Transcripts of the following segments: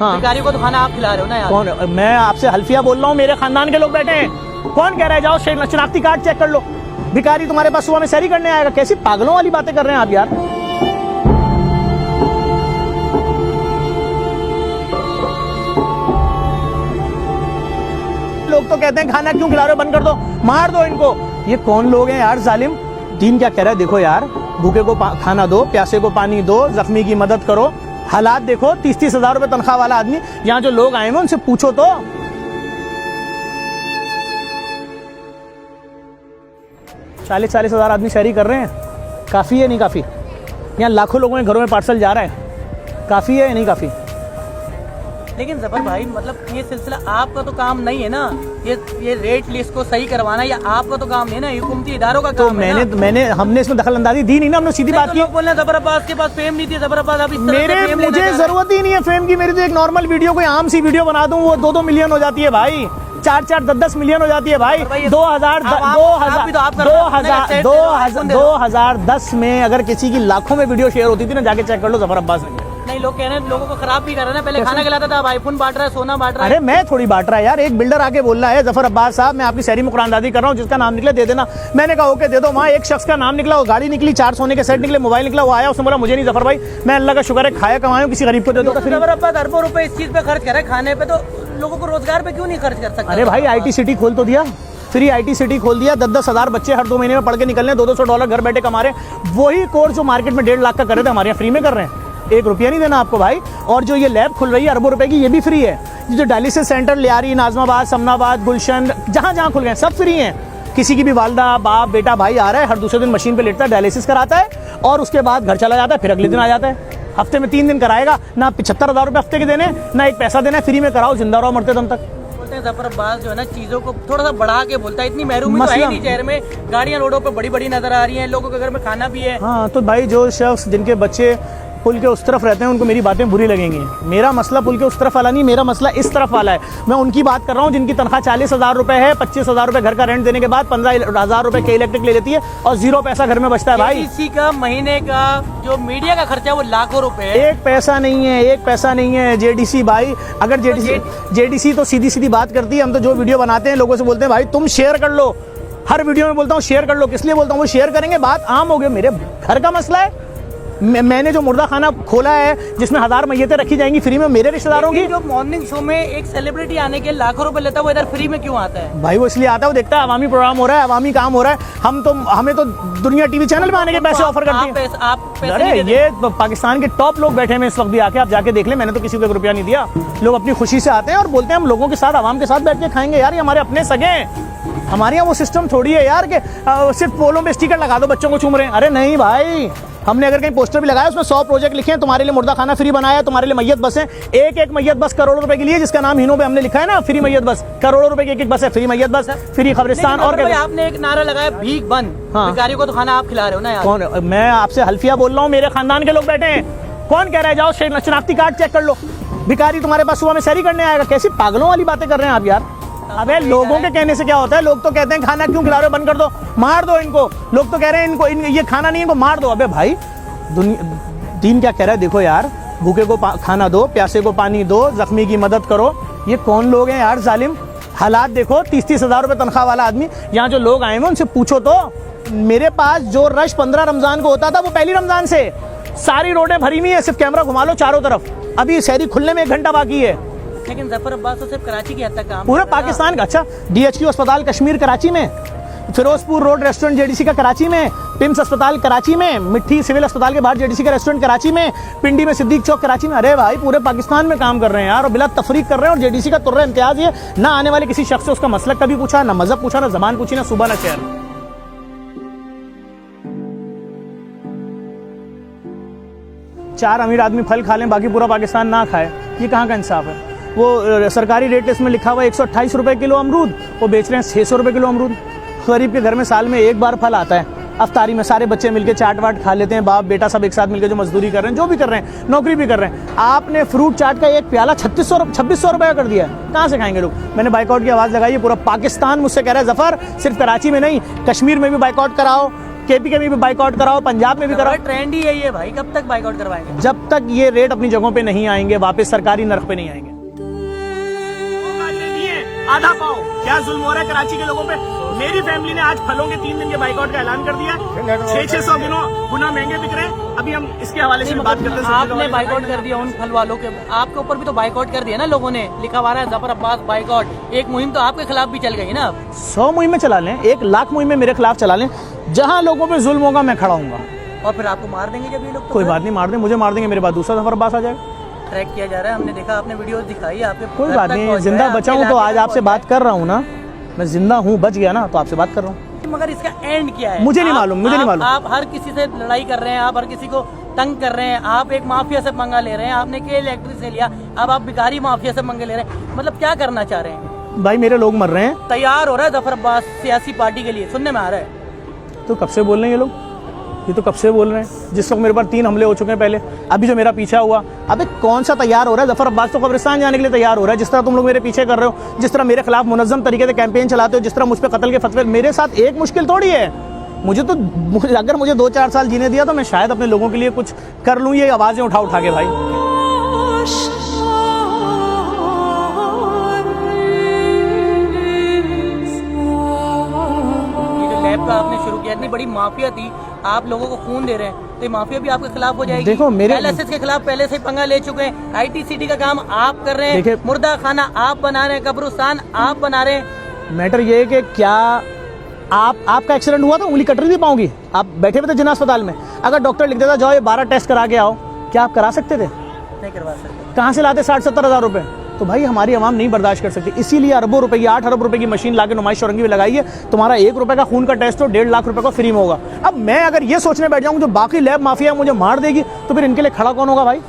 हाँ। भिखारियों को तो खाना आप खिला रहे हो ना यार। कौन? मैं आपसे हल्फिया बोल रहा हूँ, मेरे खानदान के लोग बैठे हैं। कौन कह रहा है जाओ शनाख्ती कार्ड चेक कर लो? भिखारी तुम्हारे पास सुबह में सैरी करने आएगा? कैसी पागलों वाली बातें कर रहे हैं आप यार। लोग तो कहते हैं खाना क्यों खिला रहे हो, बंद कर दो, मार दो इनको। ये कौन लोग हैं यार जालिम? दीन क्या कह रहा है देखो यार, भूखे को खाना दो, प्यासे को पानी दो, जख्मी की मदद करो। हालात देखो, 30-30 हजार रुपए तनख्वाह वाला आदमी, यहाँ जो लोग आए हैं उनसे पूछो तो। 40-40 हजार आदमी शहरी कर रहे हैं, काफी है नहीं काफी? यहाँ लाखों लोगों के घरों में पार्सल जा रहा है, काफी है नहीं काफी? लेकिन जफर भाई मतलब ये सिलसिला आपका तो काम नहीं है ना, ये रेट लिस्ट को सही करवाना या आपका तो काम नहीं है ना, हुकूमती इदारों का काम है ना। मैंने हमने इसमें दखल अंदाजी दी नहीं ना, हमने सीधी बात की। बोल रहे जफर अब्बास के पास फेम नहीं थी, जफर अब्बास अब इस तरह से मुझे जरूरत ही नहीं है फेम की। मेरी तो एक नॉर्मल वीडियो, कोई आम सी वीडियो बना दूं, वो 2-2 मिलियन हो जाती है भाई, 4-4, 10-10 मिलियन हो जाती है भाई। 2010 में अगर किसी की लाखों में वीडियो शेयर होती थी ना, जाके चेक कर लो जफर अब्बास ने। नहीं, लोग कह रहे हैं लोगों को खराब भी कर रहे हैं। पहले खाना खिलाता था, अब आईफोन बांट रहा है, सोना बांट रहा है। अरे मैं थोड़ी बांट रहा है यार, एक बिल्डर आके बोल रहा है जफर अब्बास साहब मैं आपकी शहरी में कुरानदादी कर रहा हूँ, जिसका नाम निकले दे देना। मैंने कहा ओके दे दो। वहाँ एक शख्स का नाम निकला, वो गाड़ी निकली, 4 सोने के सेट निकले, मोबाइल निकला, वो आया, उसने बोला मुझे नहीं जफर भाई, मैं अल्लाह का शुक्र है खाया कमाऊँ, किसी गरीब को दे दो। जफर अब्बास अरबों रुपए इस चीज पे खर्च करे खाने पे, तो लोगों को रोजगार पे क्यों नहीं खर्च कर सकते? अरे भाई IT सिटी खोल तो दिया, फ्री IT सिटी खोल दिया, 10-10 हजार बच्चे हर 2 महीने में पढ़ के निकलने, $200 घर बैठे कमा रहे हैं। वही कोर्स जो मार्केट में 1.5 लाख का कर रहे थे, हमारे यहाँ फ्री में कर रहे हैं, 1 रुपया नहीं देना आपको भाई। और जो ये लैब खुल रही है अरबों रुपए की, ये भी फ्री है। जो डायलिसिस सेंटर लियारी, नाजमाबाद, समनाबाद, गुलशन, जहां जहां खुल गए सब फ्री हैं। किसी की भी वालदा, बाप, बेटा, भाई आ रहा है, हर दूसरे दिन मशीन पे लेटता है, डायलिसिस कराता है और उसके बाद घर चला जाता है, फिर अगले दिन आ जाता है। हफ्ते में 3 दिन कराएगा, ना 75 हजार रुपये हफ्ते के देने, ना एक पैसा देना है, फ्री में कराओ, जिंदा रहो मरते दम तक। जफर अब्बास जो है ना चीजों को थोड़ा सा बढ़ा के बोलता है, इतनी महरूमी तो है नहीं शहर में, गाड़ियां रोडों पे बड़ी बड़ी नजर आ रही हैं, लोगों के घर में खाना भी है। हाँ तो भाई जो शख्स जिनके बच्चे पुल के उस तरफ रहते हैं उनको मेरी बातें बुरी लगेंगी। मेरा मसला पुल के उस तरफ वाला नहीं, मेरा मसला इस तरफ वाला है। मैं उनकी बात कर रहा हूँ जिनकी तनख्वाह 40 हजार रुपए है, 25 हजार रुपए घर का रेंट देने के बाद 15 हजार रुपए के इलेक्ट्रिक ले लेती है और 0 पैसा घर में बचता है भाई। इसी का महीने का जो मीडिया का खर्चा है वो लाखों रुपए है। एक पैसा नहीं है, एक पैसा नहीं है। JDC भाई, अगर JDC तो सीधी सीधी बात करती है। हम तो जो वीडियो बनाते हैं लोगों से बोलते हैं भाई तुम शेयर कर लो, हर वीडियो में बोलता हूँ शेयर कर लो। किस लिए बोलता हूँ? वो शेयर करेंगे, बात आम हो गई। मेरे घर का मसला है, मैंने जो मुर्दा खाना खोला है जिसमें 1000 मैयतें रखी जाएंगी फ्री में मेरे रिश्तेदारों की। जो मॉर्निंग शो में एक सेलिब्रिटी आने के लाखों रुपए लेता है, वो इधर फ्री में क्यों आता है? भाई वो इसलिए आता है, वो देखता है अवामी प्रोग्राम हो रहा है, अवामी काम हो रहा है। हमें तो दुनिया TV चैनल में आने के पैसे ऑफर करती है। अरे ये पाकिस्तान के टॉप लोग बैठे हैं इस वक्त भी, आके आप जाके देख ले। मैंने तो किसी को 1 रुपया नहीं दिया। लोग अपनी खुशी से आते हैं और बोलते हैं हम लोगों के साथ, आवाम के साथ बैठ के खाएंगे। यार ये हमारे अपने सगे हैं, हमारे यहाँ वो सिस्टम थोड़ी है यार कि सिर्फ पोलों पे स्टिकर लगा दो बच्चों को चूम रहे हैं। अरे नहीं भाई, हमने अगर कहीं पोस्टर भी लगाया उसमें 100 प्रोजेक्ट लिखे हैं, तुम्हारे लिए मुर्दा खाना फ्री बनाया है, तुम्हारे लिए मैयत बस है, एक मैयत बस करोड़ों रुपए के लिए, जिसका नाम हिनो पे हमने लिखा है ना, फ्री मैयत बस, करोड़ों रुपए की एक बस है, फ्री मैयत बस, फ्री कब्रिस्तान। और आपने एक नारा लगाया भीख बंद, भिखारियों को तो खाना आप खिला रहे हो ना यार। कौन? मैं आपसे हल्फिया बोल रहा हूँ, मेरे खानदान के लोग बैठे हैं। कौन कह रहा है जाओ शनाख्ती कार्ड चेक कर लो? भिखारी तुम्हारे पास सुबह में सैरी करने आएगा? कैसी पागलों वाली बातें कर रहे हैं आप यार। अबे लोगों के कहने से क्या होता है? लोग तो कहते हैं खाना क्यों खिला रहे हो, बंद कर दो, मार दो इनको। लोग तो कह रहे हैं इनको ये खाना नहीं, इनको मार दो। अबे भाई दीन क्या कह रहा है देखो यार, भूखे को खाना दो, प्यासे को पानी दो, जख्मी की मदद करो। ये कौन लोग हैं यार जालिम? हालात देखो, 30-30 हजार रुपए तनख्वाह वाला आदमी, यहाँ जो लोग आए हैं उनसे पूछो तो। मेरे पास जो रश 15 रमजान को होता था वो पहली रमजान से, सारी रोडें भरी हुई है, सिर्फ कैमरा घुमा लो चारों तरफ। अभी शहरी खुलने में 1 घंटा बाकी है। लेकिन जफर अब्बास तो सिर्फ कराची की हद तक काम, पूरे पाकिस्तान का। अच्छा, DHQ अस्पताल कश्मीर कराची में, फिरोजपुर रोड रेस्टोरेंट JDC का कराची में, पिम्स अस्पताल कराची में, मिट्टी सिविल अस्पताल के बाहर JDC का रेस्टोरेंट कराची में, पिंडी में सिद्दीक चौक कराची में। अरे भाई पूरे पाकिस्तान में काम कर रहे हैं यार, और बिला तफरीक कर रहे हैं। और JDC का तुर्रा इम्तियाज ये, ना आने वाले किसी शख्स से उसका मसलक कभी पूछा, ना मजहब पूछा, ना जबान पूछी, ना सुबह, ना शहर। चार अमीर आदमी फल खा लें, बाकी पूरा पाकिस्तान ना खाए, ये कहाँ का इंसाफ है? वो सरकारी रेट लिस्ट में लिखा हुआ 128 रुपए किलो अमरूद, वो बेच रहे हैं 600 रुपए किलो अमरूद। गरीब के घर में साल में 1 बार फल आता है, अफ्तारी में सारे बच्चे मिलके चाट वाट खा लेते हैं, बाप बेटा सब एक साथ मिलकर जो मजदूरी कर रहे हैं, जो भी कर रहे हैं, नौकरी भी कर रहे हैं। आपने फ्रूट चाट का एक प्याला 2600 रुपए का कर दिया है, कहाँ से खाएंगे लोग? मैंने बाइकआउट की आवाज़ लगाई है, पूरा पाकिस्तान मुझसे कह रहा है जफर सिर्फ कराची में नहीं, कश्मीर में भी बाइकआउट कराओ, केपी में भी बाइकआउट कराओ, पंजाब में भी कराओ। ट्रेंड ही यही है भाई, कब तक बाइकआउट करवाएंगे? जब तक ये रेट अपनी जगहों पे नहीं आएंगे, वापस सरकारी नर्क पे नहीं आएंगे। आधा पाओ, क्या जुल्म हो रहा है कराची के लोगों पे। मेरी फैमिली ने आज फलों के 3 दिन के बाइकआउट का ऐलान कर दिया। 600 गुना महंगे बिक रहे हैं। अभी हम इसके हवाले से बात करते हैं। आपने बाइकआउट कर दिया उन फल वालों के, आपके ऊपर भी तो बाइकआउट कर दिया ना लोगों ने, लिखा हुआ है जफर अब्बास बाइकआउट। एक मुहिम तो आपके खिलाफ भी चल गई ना। 100 मुहिमें चला लें, 1 लाख मुहिमें मेरे खिलाफ चला लें, जहां लोगों पे जुल्म होगा मैं खड़ा हूंगा। और फिर आपको मार देंगे जब ये लोग? कोई बात नहीं, मार दें, मुझे मार देंगे, मेरे बाद दूसरा जफर अब्बास आ जाएगा। ट्रैक किया जा रहा है, हमने देखा, आपने वीडियो दिखाई, आपके कोई बात नहीं, जिंदा बचा हूं तो आज आपसे बात कर रहा हूं ना, मैं जिंदा हूं, बच गया ना, तो आपसे बात कर रहा हूं। मगर इसका एंड क्या है? मुझे नहीं मालूम, मुझे नहीं मालूम। आप हर किसी से लड़ाई कर रहे हैं, आप हर किसी को तंग कर रहे हैं, आप एक माफिया से पंगा ले रहे हैं, आपने के इलेक्ट्रिक से लिया, अब आप भिखारी माफिया से पंगे ले रहे हैं, मतलब क्या करना चाह रहे हैं? भाई मेरे लोग मर रहे हैं। तैयार हो रहा है जफर अब्बास सियासी पार्टी के लिए, सुनने में आ रहा है। तो कब से बोल रहे हैं ये लोग, ये तो कब से बोल रहे हैं। जिस वक्त मेरे पर 3 हमले हो चुके हैं पहले, अभी जो मेरा पीछा हुआ, अबे कौन सा तैयार हो रहा है? जफर अब्बास तो कब्रिस्तान जाने के लिए तैयार हो रहा है। जिस तरह तुम लोग मेरे पीछे कर रहे हो, जिस तरह मेरे खिलाफ मुनज़्ज़म तरीके से कैंपेन चलाते हो, जिस तरह मुझ पर कत्ल के फतवे, मेरे साथ एक मुश्किल थोड़ी है। अगर मुझे 2-4 साल जीने दिया तो मैं शायद अपने लोगों के लिए कुछ कर लूँ, ये आवाज़ें उठा उठा के। भाई लैब का आपने शुरू किया, इतनी बड़ी माफिया थी, आप लोगों को खून दे रहे हैं, तो ये माफिया भी आपके खिलाफ हो जाएगी। देखो मेरे LSS के खिलाफ पहले से ही पंगा ले चुके हैं, ITCT का काम आप कर रहे हैं, मुर्दा खाना आप बना रहे हैं, कब्रिस्तान आप बना रहे हैं। मैटर ये है कि क्या आपका एक्सीडेंट हुआ तो उंगली कट रही थी पाँव की, आप बैठे हुए थे जिना अस्पताल में, अगर डॉक्टर लिख देता जाओ ये 12 टेस्ट करा के आओ, क्या आप करा सकते थे? नहीं करवा सकते। कहाँ से लाते 60-70 हज़ार रुपए? तो भाई हमारी आवाम नहीं बर्दाश्त कर सकती, इसीलिए अरबों रुपए की 8 अरब रुपए की मशीन लाके नुमाइश औरंगी में लगाई है। तुम्हारा 1 रुपए का खून का टेस्ट हो 1.5 लाख रुपए का फ्री में होगा। अब मैं अगर ये सोचने बैठ जाऊँ जो बाकी लैब माफिया मुझे मार देगी, तो फिर इनके लिए खड़ा कौन होगा? भाई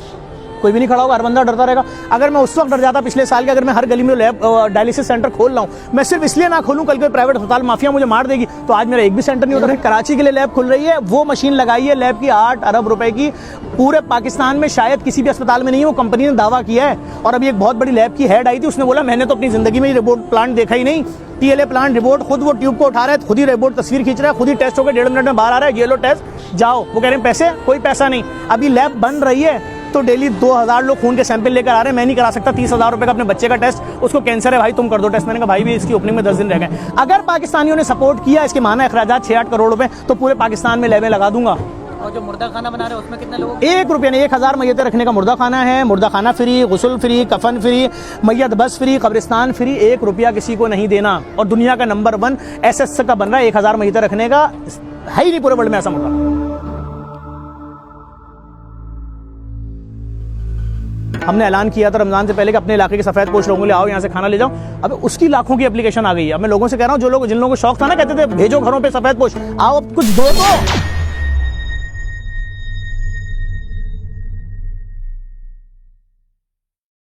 कोई भी नहीं खड़ा होगा, हर बंदा डरता रहेगा। अगर मैं उस वक्त डर जाता पिछले साल के, अगर मैं हर गली में लैब डायलिसिस सेंटर खोल रहा हूँ, मैं सिर्फ इसलिए ना खोलूँ कल के प्राइवेट अस्पताल माफिया मुझे मार देगी, तो आज मेरा एक भी सेंटर नहीं होता। कराची के लिए लैब खुल रही है, वो मशीन लगाई है लैब की 8 अरब रुपए की, पूरे पाकिस्तान में शायद किसी भी अस्पताल में नहीं है, वो कंपनी ने दावा किया है। और अभी एक बहुत बड़ी लैब की हेड आई थी, उसने बोला मैंने तो अपनी जिंदगी में रिपोर्ट प्लांट देखा ही नहीं, TLA प्लांट रिपोर्ट, खुद वो ट्यूब को उठा रहा है, खुद ही रिपोर्ट तस्वीर खींच रहा है, खुद ही टेस्ट होकर 1.5 मिनट में बाहर आ रहा है, ये लो टेस्ट जाओ। वो कह रहे हैं पैसे, कोई पैसा नहीं। अभी लैब बन रही है तो डेली 2000 लोग खून के सैंपल लेकर आ रहे हैं, मैं नहीं करा सकता 30,000 रुपए का अपने बच्चे का टेस्ट, उसको कैंसर है भाई तुम कर दो टेस्ट। मैंने कहा भाई भी इसकी ओपनिंग में 10 दिन रह गए। अगर पाकिस्तानियों ने सपोर्ट किया, इसके माना अखराजात 6-8 करोड़ रुपए, तो पूरे पाकिस्तान में लैबें लगा दूंगा। और जो मुर्दा खाना बना रहे हैं उसमें कितने लोग? 1 रुपये नहीं, 1000 मैयतें रखने का मुर्दा खाना है। मुर्दा खाना फ्री, गुस्ल फ्री, कफन फ्री, मैयत बस फ्री, कब्रिस्तान फ्री, 1 रुपया किसी को नहीं देना। और दुनिया का नंबर 1 SS का बन रहा है 1000 मैयतें रखने का, है ही नहीं पूरे वर्ल्ड में ऐसा मुर्दा। हमने ऐलान किया था रमजान से पहले कि अपने इलाके के सफेद पोश लोगों के लिए आओ, यहाँ से खाना ले जाओ। अब उसकी लाखों की एप्लीकेशन आ गई है। अब मैं लोगों से कह रहा हूँ, जिन लोगों को शौक था ना, कहते थे भेजो घरों पे सफेद पोश, आओ अब कुछ दो तो।